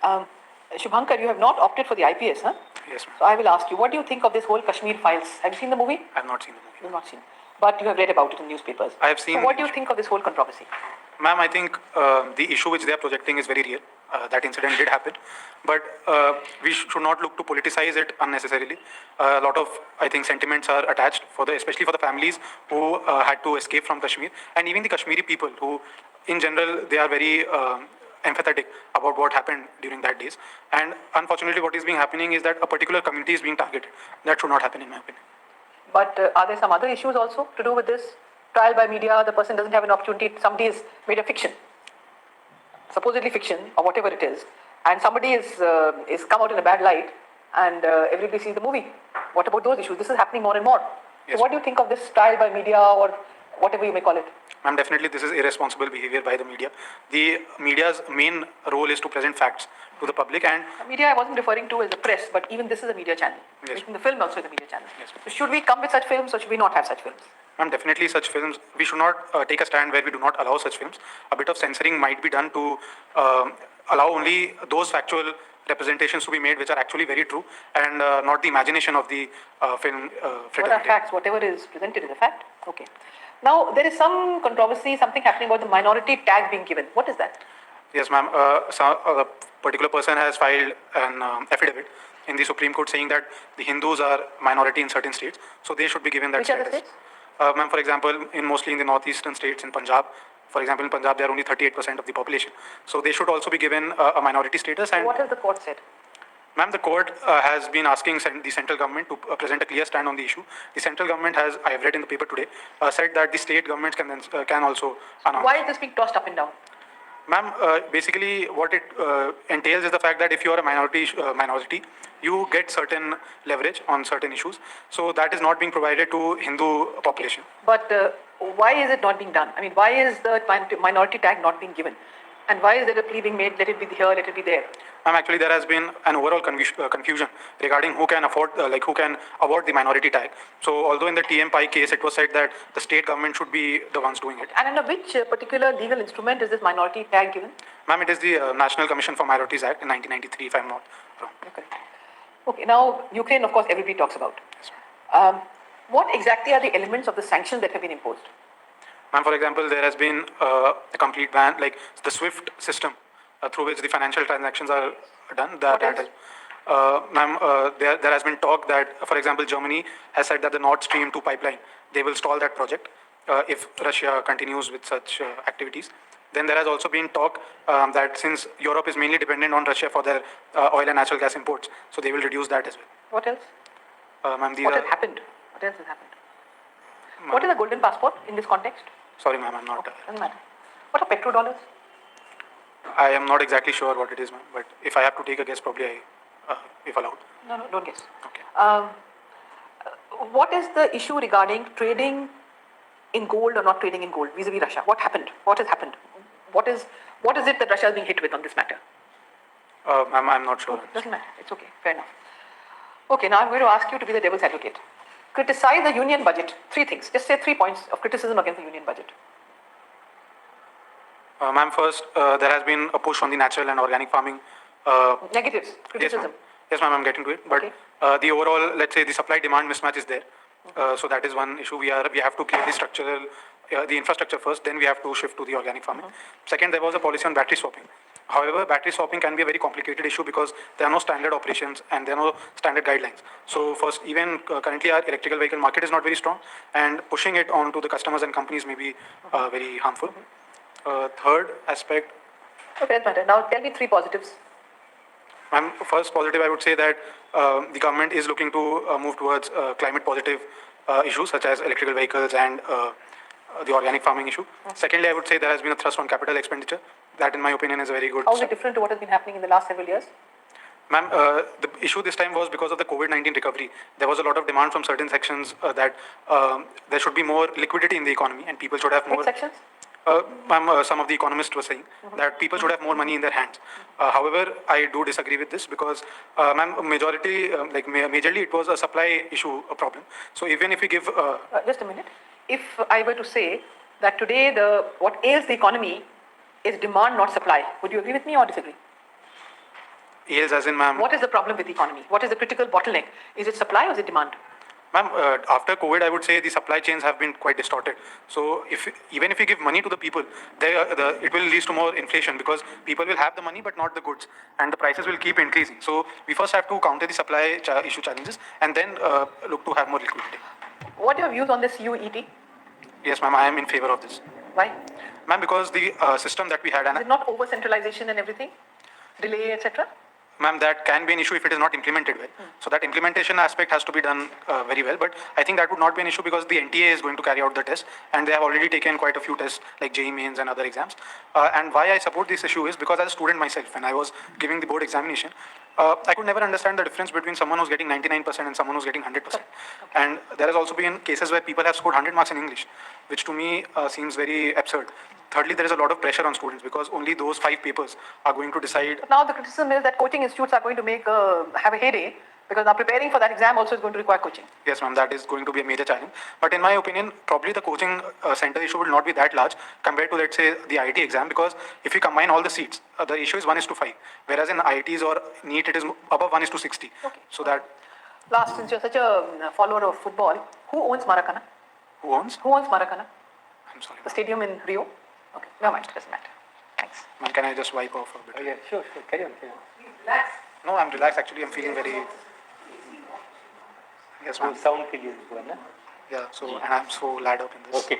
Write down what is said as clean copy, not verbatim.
Um, Shubhankar, you have not opted for the IPS, huh? Yes, ma'am. So I will ask you, what do you think of this whole Kashmir files? Have you seen the movie? I have not seen the movie. You have not seen. But you have read about it in newspapers. I have seen. So what do you think of this whole controversy? Ma'am, I think the issue which they are projecting is very real. That incident did happen. But we should not look to politicize it unnecessarily. A lot of, I think, sentiments are attached, especially for the families who had to escape from Kashmir. And even the Kashmiri people who, in general, they are very empathetic about what happened during that days. And unfortunately, what is being happening is that a particular community is being targeted. That should not happen, in my opinion. But are there some other issues also to do with this? Trial by media, the person doesn't have an opportunity, somebody has made a fiction, supposedly fiction or whatever it is, and somebody is come out in a bad light and everybody sees the movie. What about those issues? This is happening more and more. Yes. So what do you think of this trial by media or whatever you may call it? Ma'am, definitely this is irresponsible behavior by the media. The media's main role is to present facts to the public, and media I wasn't referring to as the press, but even this is a media channel. Yes. Making the film also is a media channel. Yes. So should we come with such films or should we not have such films? Ma'am, definitely such films, we should not take a stand where we do not allow such films. A bit of censoring might be done to allow only those factual representations to be made which are actually very true and not the imagination of the film. What are facts? Whatever is presented is a fact. Okay. Now, there is some controversy, something happening about the minority tag being given. What is that? Yes, ma'am. A particular person has filed an affidavit in the Supreme Court saying that the Hindus are minority in certain states, so they should be given that Which status. Are the states? Ma'am, for example, mostly in the northeastern states, in Punjab, for example, in Punjab, they are only 38% of the population. So they should also be given a minority status. And what has the court said? Ma'am, the court has been asking the central government to present a clear stand on the issue. The central government has, I have read in the paper today, said that the state governments can also announce. Why is this being tossed up and down? Ma'am, basically what it entails is the fact that if you are a minority, you get certain leverage on certain issues. So that is not being provided to Hindu population. But why is it not being done? I mean, why is the minority tag not being given? And why is there a plea being made, let it be here, let it be there? Actually, there has been an overall confusion regarding who can afford, who can award the minority tag. So, although in the TM Pi case, it was said that the state government should be the ones doing it. And under which particular legal instrument is this minority tag given? Ma'am, it is the National Commission for Minorities Act in 1993, if I'm not wrong. Okay. Okay, now Ukraine, of course, everybody talks about. Yes, what exactly are the elements of the sanctions that have been imposed? Ma'am, for example, there has been a complete ban, like the SWIFT system, through which the financial transactions are done. Ma'am, there has been talk that, for example, Germany has said that the Nord Stream 2 pipeline, they will stall that project if Russia continues with such activities. Then there has also been talk that since Europe is mainly dependent on Russia for their oil and natural gas imports, so they will reduce that as well. What else? Ma'am, what has happened? What else has happened? What is a golden passport in this context? Sorry, ma'am, I'm not. Okay, doesn't matter. What are petrodollars? I am not exactly sure what it is, ma'am, but if I have to take a guess, probably if allowed. No, don't guess. Okay. What is the issue regarding trading in gold or not trading in gold vis-a-vis Russia? What happened? What has happened? What is it that Russia is being hit with on this matter? Ma'am, I'm not sure. Okay, doesn't matter. It's okay. Fair enough. Okay, now I'm going to ask you to be the devil's advocate. Criticize the union budget. 3 things. Just say 3 points of criticism against the union budget. Ma'am, first, there has been a push on the natural and organic farming. Negatives, criticism. Yes, ma'am, I'm getting to it. But okay. The overall, let's say, the supply-demand mismatch is there. So that is one issue. We have to clear the structural, the infrastructure first, then we have to shift to the organic farming. Second, there was a policy on battery swapping. However, battery swapping can be a very complicated issue because there are no standard operations and there are no standard guidelines. So first, even currently our electrical vehicle market is not very strong, and pushing it onto the customers and companies may be very harmful. Third aspect. Okay, that's matter. Now tell me 3 positives. Ma'am, first positive, I would say that the government is looking to move towards climate positive issues such as electrical vehicles and the organic farming issue. Secondly, I would say there has been a thrust on capital expenditure. That, in my opinion, is a very good. How is it different to what has been happening in the last several years? Ma'am, the issue this time was because of the COVID-19 recovery. There was a lot of demand from certain sections that there should be more liquidity in the economy and people should have more. Which sections? Ma'am, some of the economists were saying that people should have more money in their hands. However, I do disagree with this because, ma'am, majorly it was a supply issue, a problem. So even if we give... just a minute. If I were to say that today what ails the economy is demand, not supply, would you agree with me or disagree? Yields as in, ma'am. What is the problem with the economy? What is the critical bottleneck? Is it supply or is it demand? Ma'am, after COVID, I would say the supply chains have been quite distorted. So even if you give money to the people, it will lead to more inflation because people will have the money but not the goods, and the prices will keep increasing. So we first have to counter the supply issue challenges and then look to have more liquidity. What are your views on this UET? Yes, ma'am, I am in favor of this. Why? Ma'am, because the system that we had, Is and it not over centralization and everything? Delay, etc.? ma'am, that can be an issue if it is not implemented well. So that implementation aspect has to be done very well. But I think that would not be an issue because the NTA is going to carry out the test, and they have already taken quite a few tests like JEE Mains and other exams. And why I support this issue is because as a student myself, when I was giving the board examination, I could never understand the difference between someone who's getting 99% and someone who's getting 100%. And there has also been cases where people have scored 100 marks in English, which to me seems very absurd. Thirdly, there is a lot of pressure on students because only those 5 papers are going to decide. But now the criticism is that coaching institutes are going to have a heyday because now preparing for that exam also is going to require coaching. Yes, ma'am, that is going to be a major challenge. But in my opinion, probably the coaching center issue will not be that large compared to, let's say, the IIT exam, because if you combine all the seats, the issue is 1:5. Whereas in IITs or NEET, it is above 1:60. Okay. So that. Last, since you're such a follower of football, who owns Maracana? Who owns? Who owns Maracana? I'm sorry. The stadium in Rio? Okay, never mind, doesn't matter. Thanks. Ma'am, can I just wipe off a bit? Oh, yeah, sure. Carry on. Relax. No, I'm relaxed actually. I'm feeling very. Yes, ma'am. Sound clear is one, Yeah, so, and I'm so laid up in this. Okay.